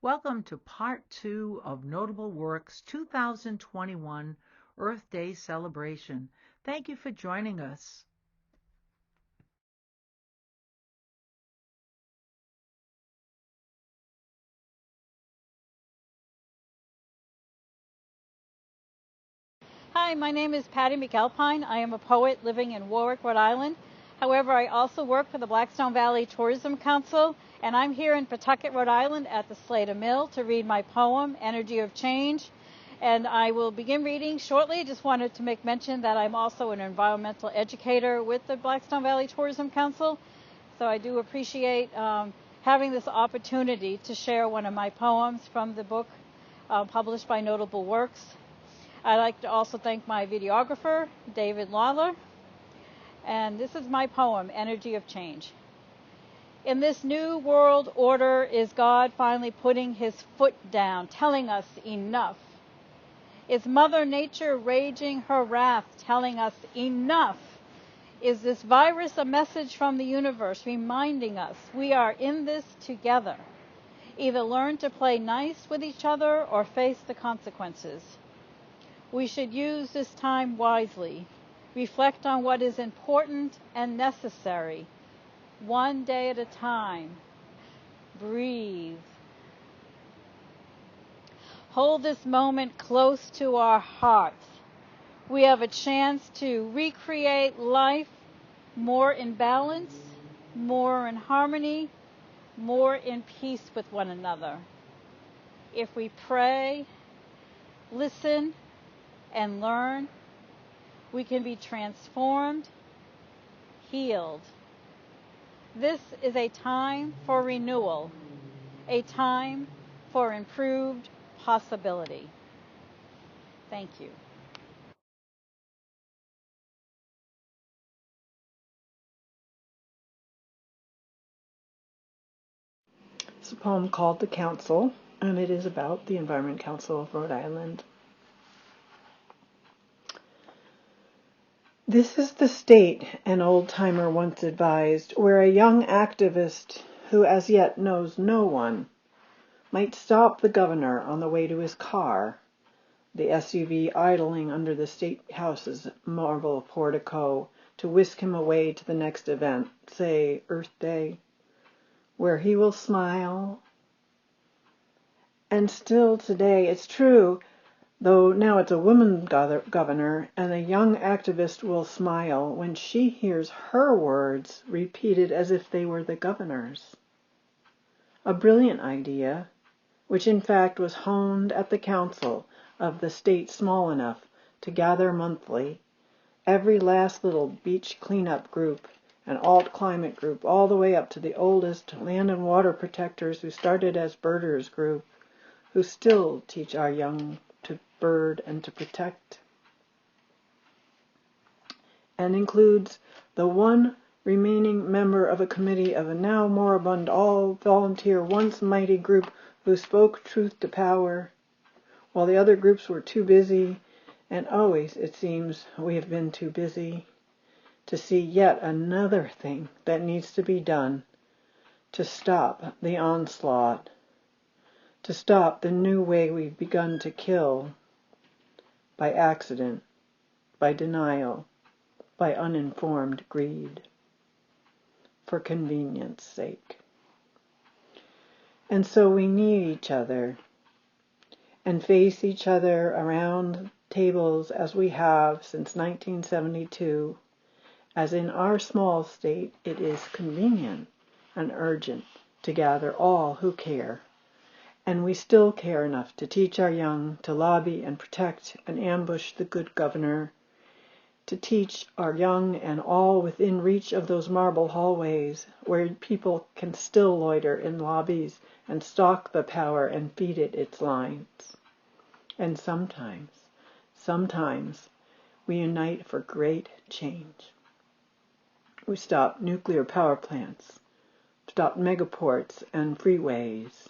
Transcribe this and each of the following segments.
Welcome to Part 2 of Notable Works 2021 Earth Day celebration. Thank you for joining us. Hi, my name is Patty McAlpine. I am a poet living in Warwick, Rhode Island. However, I also work for the Blackstone Valley Tourism Council, and I'm here in Pawtucket, Rhode Island at the Slater Mill to read my poem, Energy of Change. And I will begin reading shortly. Just wanted to make mention that I'm also an environmental educator with the Blackstone Valley Tourism Council. So I do appreciate having this opportunity to share one of my poems from the book published by Notable Works. I'd like to also thank my videographer, David Lawler. And this is my poem, Energy of Change. In this new world order, is God finally putting his foot down, telling us enough? Is Mother Nature raging her wrath, telling us enough? Is this virus a message from the universe reminding us we are in this together? Either learn to play nice with each other or face the consequences. We should use this time wisely, reflect on what is important and necessary, one day at a time. Breathe. Hold this moment close to our hearts. We have a chance to recreate life more in balance, more in harmony, more in peace with one another. If we pray, listen, and learn, we can be transformed, healed. This is a time for renewal, a time for improved possibility. Thank you. It's a poem called The Council, and it is about the Environment Council of Rhode Island. This is the state, an old-timer once advised, where a young activist who as yet knows no one might stop the governor on the way to his car, the SUV idling under the state house's marble portico, to whisk him away to the next event, say Earth Day, where he will smile. And still today, it's true, though now it's a woman governor, and a young activist will smile when she hears her words repeated as if they were the governor's. A brilliant idea, which in fact was honed at the council of the state small enough to gather monthly, every last little beach cleanup group and alt-climate group, all the way up to the oldest land and water protectors who started as birders group, who still teach our young to bird and to protect, and includes the one remaining member of a committee of a now moribund all-volunteer once mighty group who spoke truth to power, while the other groups were too busy, and always, it seems, we have been too busy, to see yet another thing that needs to be done to stop the onslaught, to stop the new way we've begun to kill, by accident, by denial, by uninformed greed, for convenience sake. And so we need each other and face each other around tables as we have since 1972, as in our small state it is convenient and urgent to gather all who care. And we still care enough to teach our young to lobby and protect and ambush the good governor, to teach our young and all within reach of those marble hallways where people can still loiter in lobbies and stalk the power and feed it its lines. And sometimes, we unite for great change. We stop nuclear power plants, stop megaports and freeways,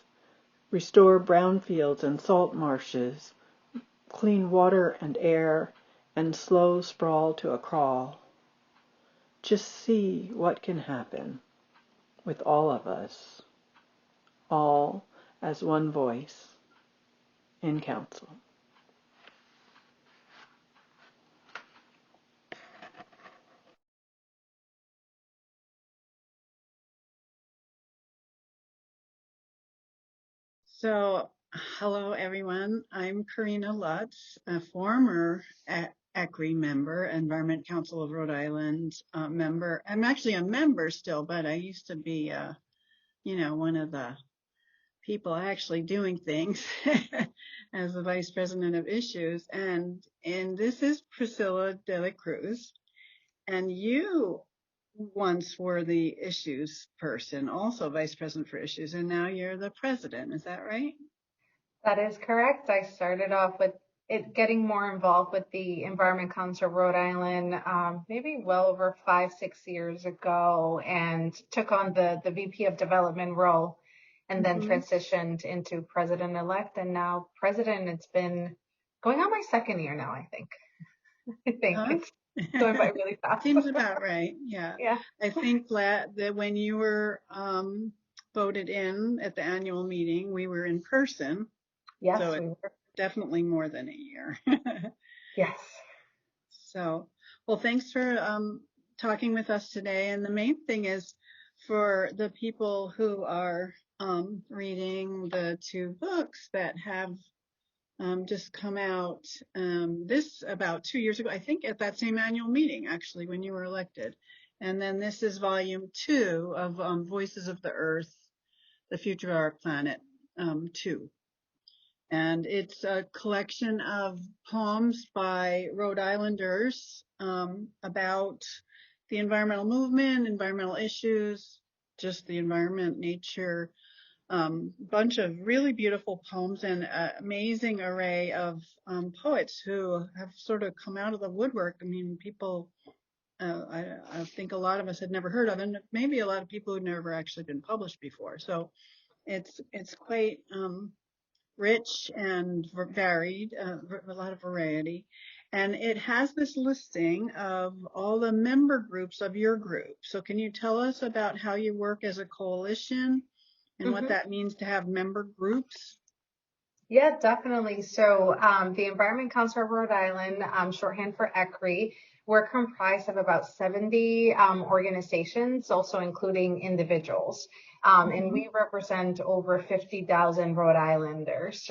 restore brownfields and salt marshes, clean water and air, and slow sprawl to a crawl. Just see what can happen with all of us, all as one voice in council. So, hello everyone. I'm Karina Lutz, a former ECRI member, Environment Council of Rhode Island member. I'm actually a member still, but I used to be, one of the people actually doing things as the Vice President of Issues. And this is Priscilla De La Cruz. And you once were the issues person, also Vice President for Issues, and now you're the President. Is that right? That is correct. I started off with it getting more involved with the Environment Council of Rhode Island, maybe well over 5-6 years ago, and took on the VP of Development role, and then transitioned into President-elect, and now President. It's been going on my second year now, I think. It's going by really fast. Seems about right. Yeah. Yeah. I think that when you were voted in at the annual meeting, we were in person. Yes, so we were. Definitely more than a year. Yes. So, well, thanks for talking with us today. And the main thing is for the people who are reading the two books that have just come out this about 2 years ago, I think at that same annual meeting, actually, when you were elected. And then this is volume 2 of Voices of the Earth, The Future of Our Planet 2. And it's a collection of poems by Rhode Islanders about the environmental movement, environmental issues, just the environment, nature, bunch of really beautiful poems and an amazing array of poets who have sort of come out of the woodwork. I mean, people, I think a lot of us had never heard of, and maybe a lot of people who'd never actually been published before. So it's quite rich and varied, a lot of variety. And it has this listing of all the member groups of your group. So can you tell us about how you work as a coalition and what that means to have member groups? Yeah, definitely. So the Environment Council of Rhode Island, shorthand for ECRI, we're comprised of about 70 organizations, also including individuals. And we represent over 50,000 Rhode Islanders.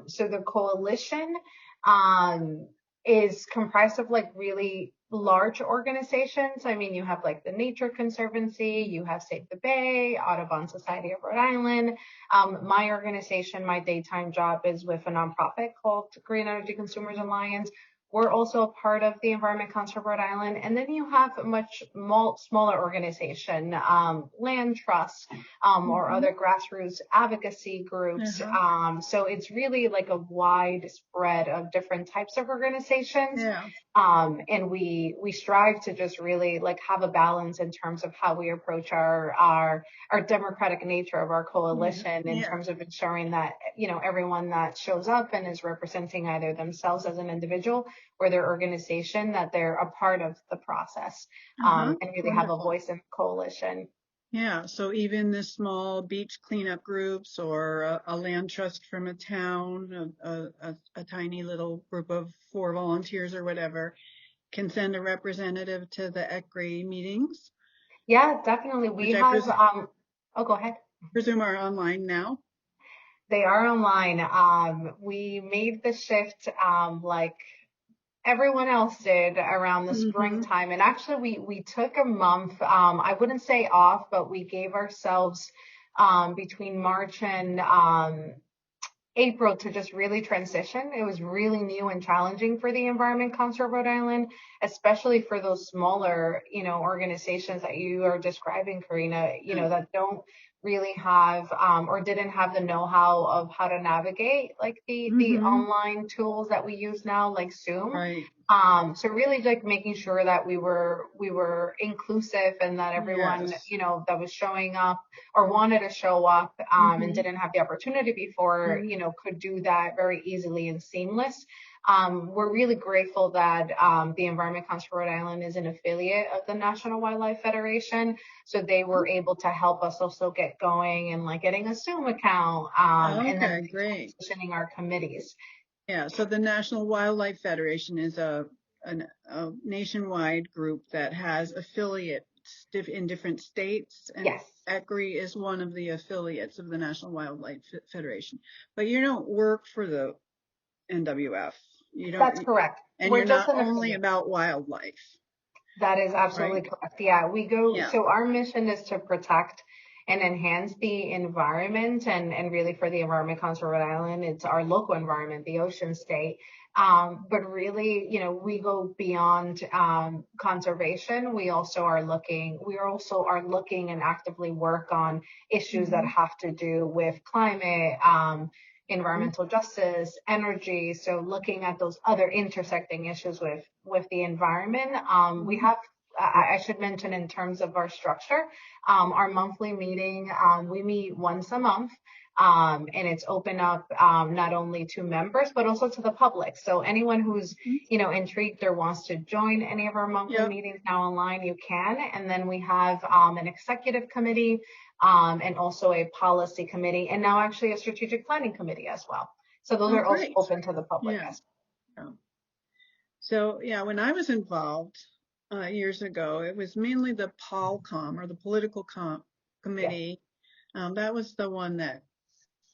So the coalition is comprised of like really large organizations. I mean, you have like the Nature Conservancy, you have Save the Bay, Audubon Society of Rhode Island. My organization, my daytime job is with a nonprofit called Green Energy Consumers Alliance. We're also a part of the Environment Council of Rhode Island. And then you have a much smaller organization, land trusts, or other grassroots advocacy groups. So it's really like a wide spread of different types of organizations. Yeah. And we strive to just really like have a balance in terms of how we approach our democratic nature of our coalition in terms of ensuring that, everyone that shows up and is representing either themselves as an individual or their organization, that they're a part of the process, and really have a voice in the coalition. Yeah, so even the small beach cleanup groups or a land trust from a town, a tiny little group of 4 volunteers or whatever, can send a representative to the ECRI meetings. Yeah, definitely. We have, go ahead. Presume are online now. They are online. We made the shift, like everyone else did around the springtime. And actually we took a month, I wouldn't say off, but we gave ourselves, between March and, April to just really transition. It was really new and challenging for the Environment Council of Rhode Island, especially for those smaller, organizations that you are describing, Karina, that don't really have, or didn't have the know-how of how to navigate like the online tools that we use now, like Zoom. Right. So really like making sure that we were inclusive and that everyone, that was showing up or wanted to show up, and didn't have the opportunity before, could do that very easily and seamless. We're really grateful that the Environment Council of Rhode Island is an affiliate of the National Wildlife Federation. So they were able to help us also get going and like getting a Zoom account and then Great. transitioning our committees. Yeah, so the National Wildlife Federation is a nationwide group that has affiliates in different states, and Yes. ECRI is one of the affiliates of the National Wildlife Federation. But you don't work for the NWF. You don't. That's correct. And We're you're just not an only affiliate. about wildlife. That is absolutely Right? correct. Yeah, we go, Yeah. so our mission is to protect and enhance the environment, and really for the Environment Council of Rhode Island, it's our local environment, the ocean state. But really, you know, we go beyond conservation. We also are looking and actively work on issues that have to do with climate, environmental justice, energy. So looking at those other intersecting issues with the environment. We have, I should mention in terms of our structure, our monthly meeting, we meet once a month. And it's open up not only to members, but also to the public. So anyone who's, you know, intrigued or wants to join any of our monthly meetings now online, you can. And then we have an executive committee and also a policy committee, and now actually a strategic planning committee as well. So those are also open to the public. So yeah, when I was involved years ago, it was mainly the PolCom, or the political committee. That was the one that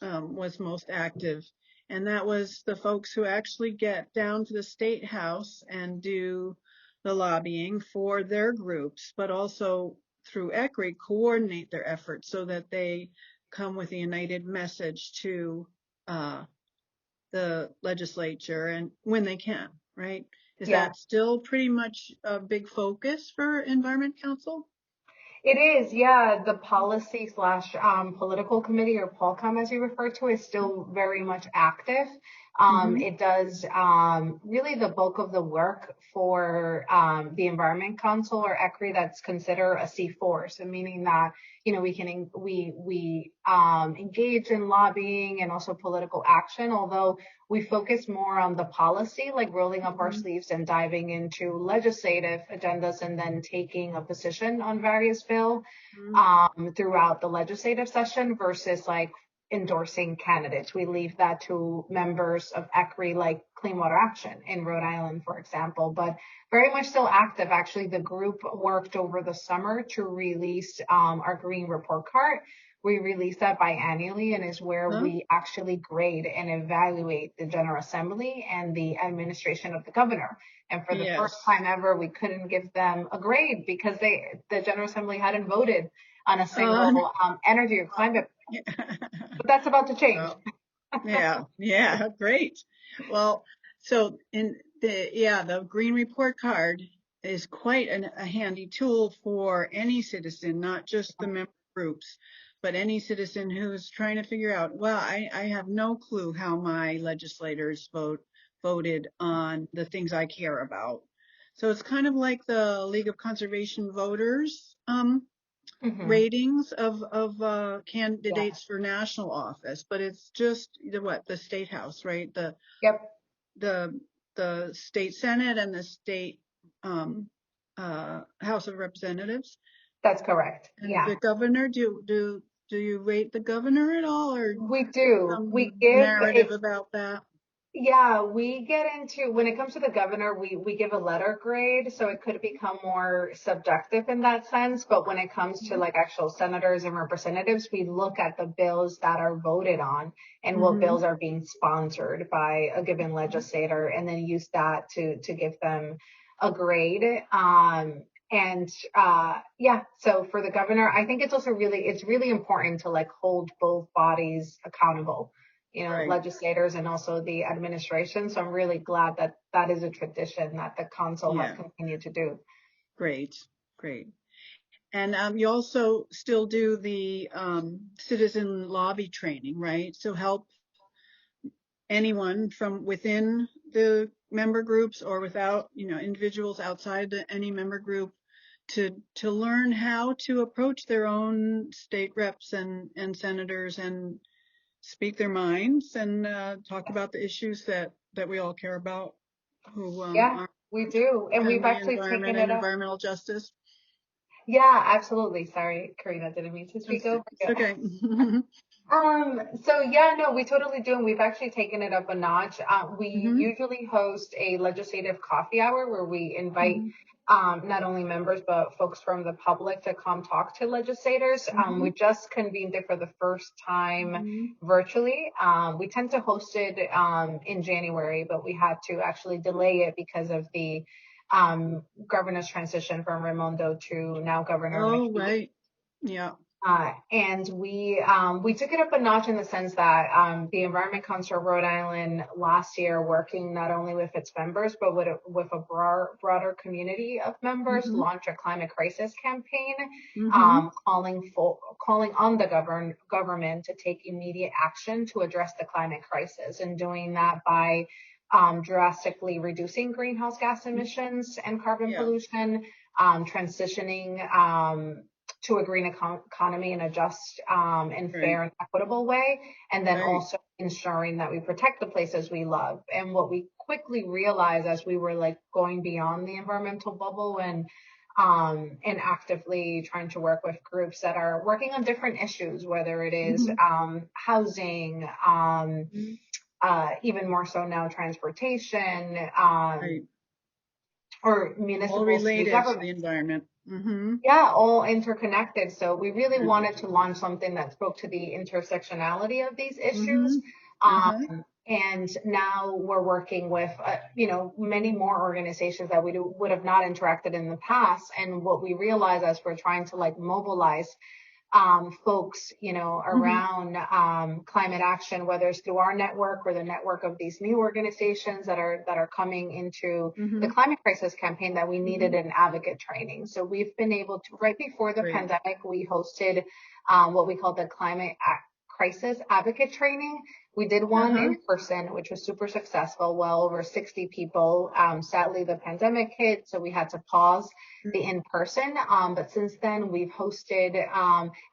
was most active. And that was the folks who actually get down to the State House and do the lobbying for their groups, but also through ECRI coordinate their efforts so that they come with a united message to the legislature, and when they can, right? Is that still pretty much a big focus for Environment Council? It is, yeah. The policy slash political committee, or PolCom as you refer to, is still very much active. It does really the bulk of the work for the Environment Council, or ECRI, that's considered a C4. So meaning that, you know, we engage in lobbying and also political action, although we focus more on the policy, like rolling up our sleeves and diving into legislative agendas and then taking a position on various bills throughout the legislative session versus like endorsing candidates. We leave that to members of ECRI, like Clean Water Action in Rhode Island, for example, but very much still active. Actually, the group worked over the summer to release our green report card. We release that biannually, and is where we actually grade and evaluate the General Assembly and the administration of the governor. And for the first time ever, we couldn't give them a grade because the General Assembly hadn't voted on a single energy or climate. But that's about to change. Yeah, great. Well, so in the green report card is quite a handy tool for any citizen, not just the member groups, but any citizen who's trying to figure out, well, I have no clue how my legislators voted on the things I care about. So it's kind of like the League of Conservation Voters ratings of candidates for national office, but it's just the State House, right? The State Senate and the State House of Representatives. That's correct. And the governor, do you rate the governor at all, or we do? We give narrative about that? Yeah, we get into, when it comes to the governor, we give a letter grade, so it could become more subjective in that sense. But when it comes to like actual senators and representatives, we look at the bills that are voted on and what bills are being sponsored by a given legislator, and then use that to give them a grade. So for the governor, I think it's also really important to like hold both bodies accountable, you know, legislators and also the administration. So I'm really glad that that is a tradition that the council has continued to do. Great. And you also still do the citizen lobby training, right? So help anyone from within the member groups or without, individuals outside any member group to learn how to approach their own state reps and senators and speak their minds and talk about the issues that that we all care about, who Yeah, are we do. And we've in the actually environment taken and it up. environmental justice. Yeah, absolutely. Sorry, Karina, didn't mean to speak over It's you. okay. So yeah, no, we totally do, and we've actually taken it up a notch. We Hmm. usually host a legislative coffee hour where we invite Hmm. not only members but folks from the public to come talk to legislators. Hmm. We just convened it for the first time Hmm. virtually. We tend to host it in January, but we had to actually delay it because of the governor's transition from Raimondo to now Governor Oh, McKee. right. Yeah. And we took it up a notch in the sense that the Environment Council of Rhode Island last year, working not only with its members but with a broader community of members, Hmm. launched a climate crisis campaign, Hmm. calling on the government to take immediate action to address the climate crisis, and doing that by drastically reducing greenhouse gas emissions and carbon Yeah. pollution, transitioning to a green economy in a just and Right. fair and equitable way, and then Right. also ensuring that we protect the places we love. And what we quickly realized as we were like going beyond the environmental bubble and actively trying to work with groups that are working on different issues, whether it is Hmm. housing, even more so now transportation, Right. or All municipal city related to government. the environment. Hmm. Yeah, all interconnected. So we really Right. wanted to launch something that spoke to the intersectionality of these Hmm. issues. Uh-huh. And now we're working with, many more organizations that we would have not interacted in the past. And what we realize as we're trying to like mobilize folks, Hmm. around climate action, whether it's through our network or the network of these new organizations that are coming into the Hmm. climate crisis campaign, that we Hmm. needed an advocate training. So we've been able to, right before the Great. pandemic, we hosted what we call the crisis advocate training. We did one Uh-huh. in person, which was super successful, well over 60 people. Sadly, the pandemic hit, so we had to pause the in person. But since then, we've hosted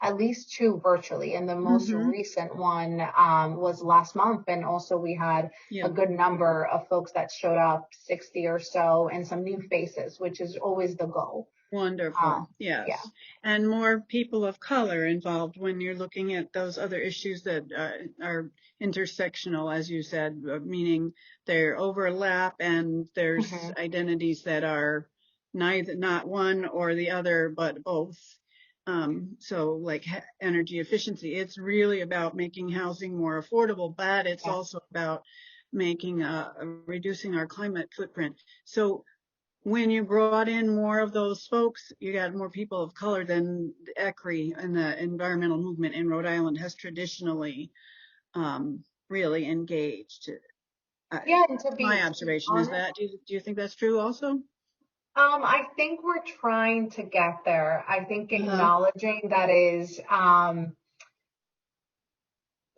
at least two virtually, and the most Hmm. recent one was last month. And also, we had a Yeah. good number of folks that showed up, 60 or so, and some new faces, which is always the goal. Wonderful. Yeah. Yes. And more people of color involved when you're looking at those other issues that are intersectional, as you said, meaning they overlap and there's Hmm. identities that are not one or the other, but both. So like energy efficiency, it's really about making housing more affordable, but it's Yeah. also about making reducing our climate footprint. So when you brought in more of those folks, you got more people of color than the ECRI and the environmental movement in Rhode Island has traditionally really engaged. Yeah, and My to be observation is honest, that. Do you think that's true also? I think we're trying to get there. I think Uh-huh. acknowledging that is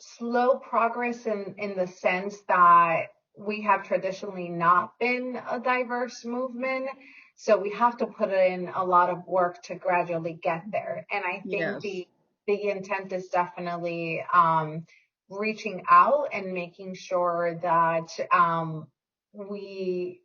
slow progress in the sense that we have traditionally not been a diverse movement. So we have to put in a lot of work to gradually get there. And I think Yes. the intent is definitely reaching out and making sure that we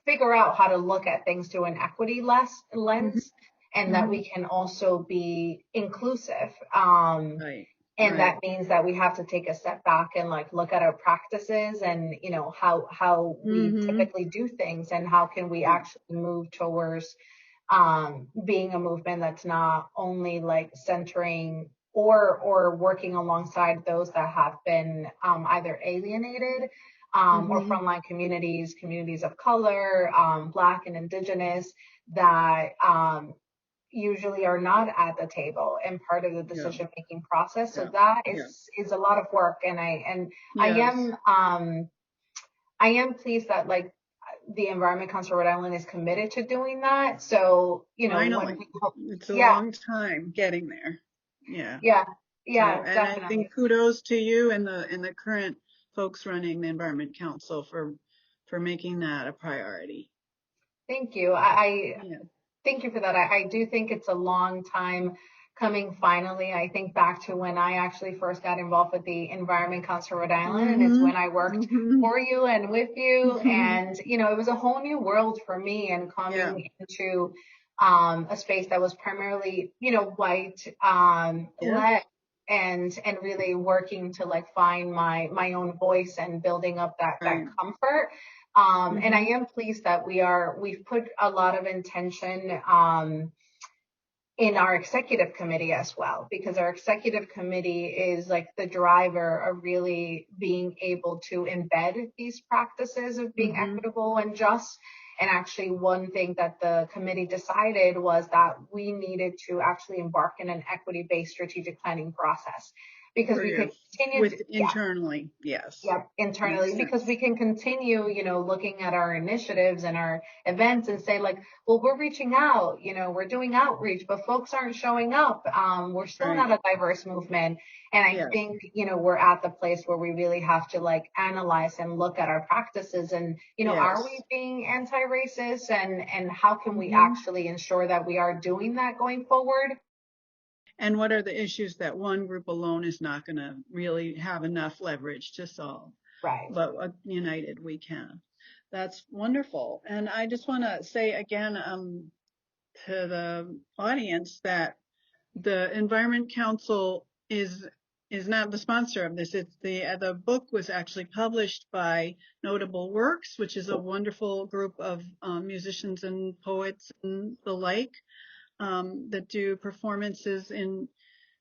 figure out how to look at things through an equity Hmm. lens, and that Hmm. we can also be inclusive. Right. And Right. that means that we have to take a step back and like look at our practices and how we Hmm. typically do things, and how can we Yeah. actually move towards being a movement that's not only like centering or working alongside those that have been either alienated, or Hmm. frontline communities of color, Black and Indigenous, that usually are not at the table and part of the Yeah. decision making process. So Yeah. that Yeah. is a lot of work, and I Yes. am I am pleased that like the Environment Council of Rhode Island is committed to doing that. So, when Finally. we hope, It's a yeah, long time getting there. Yeah. yeah, So, yeah, and I definitely. think kudos to you and the current folks running the Environment Council for making that a priority. Thank you. I Yeah. thank you for that. I do think it's a long time coming finally, I think back to when I actually first got involved with the Environment Council of Rhode Island, and it's when I worked for you and with you, and it was a whole new world for me, and coming into a space that was primarily white led, and really working to like find my own voice and building up that comfort. And I am pleased that we've put a lot of intention in our executive committee as well, because our executive committee is like the driver of really being able to embed these practices of being equitable and just. And actually, one thing that the committee decided was that we needed to actually embark in an equity-based strategic planning process, because we could continue internally, internally, because we can continue, looking at our initiatives and our events and say like, well, we're reaching out, we're doing outreach, but folks aren't showing up. We're still not a diverse movement. And I think, we're at the place where we really have to like analyze and look at our practices and, are we being anti-racist, and how can we actually ensure that we are doing that going forward? And what are the issues that one group alone is not going to really have enough leverage to solve? Right. But united we can. That's wonderful. And I just want to say again to the audience that the Environment Council is not the sponsor of this. It's the book was actually published by Notable Works, which is a wonderful group of musicians and poets and the like. That do performances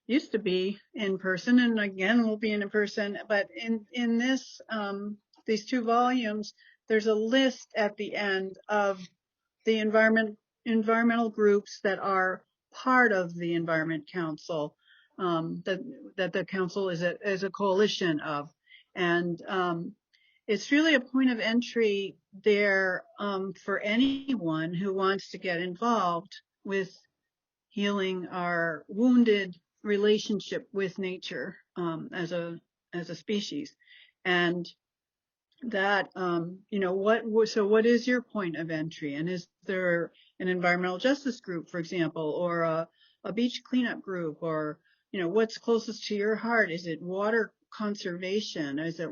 used to be in person, and again will be in person. But in this these two volumes, there's a list at the end of the environmental groups that are part of the Environment Council, that the council is a coalition of, and it's really a point of entry there for anyone who wants to get involved with healing our wounded relationship with nature as a species. And that what is your point of entry? And is there an environmental justice group, for example, or a beach cleanup group, or what's closest to your heart? Is it water conservation? Is it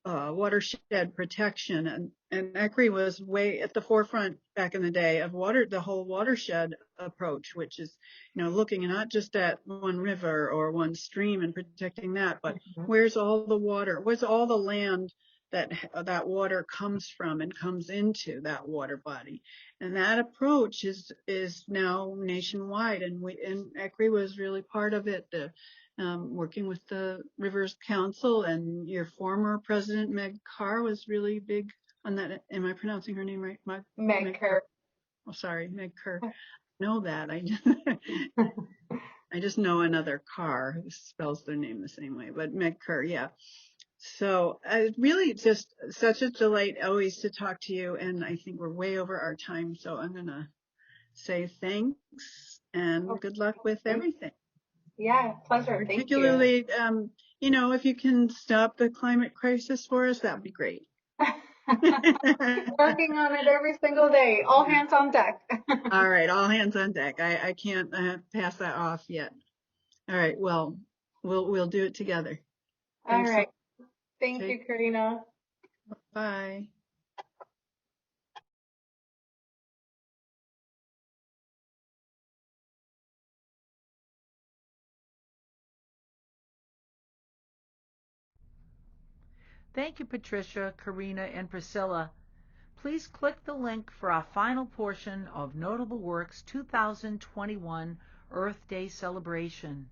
watershed protection? And ECRI was way at the forefront back in the day of the whole watershed approach, which is, looking not just at one river or one stream and protecting that, but where's all the water, where's all the land that water comes from and comes into that water body. And that approach is now nationwide, and ECRI was really part of it. Working with the Rivers Council, and your former president, Meg Carr, was really big on that. Am I pronouncing her name right? Meg Kerr. Oh, sorry, Meg Kerr. I know that. I just know another Carr who spells their name the same way, but Meg Kerr, yeah. So really just such a delight always to talk to you, and I think we're way over our time, so I'm going to say thanks and good luck with everything. Yeah, pleasure. Particularly, thank you. If you can stop the climate crisis for us, that'd be great. Working on it every single day. All hands on deck. All right, all hands on deck. I can't pass that off yet. All right, well, we'll do it together. Thanks. All right. Thank you, Karina. Bye. Thank you, Patricia, Karina, and Priscilla. Please click the link for our final portion of Notable Works 2021 Earth Day celebration.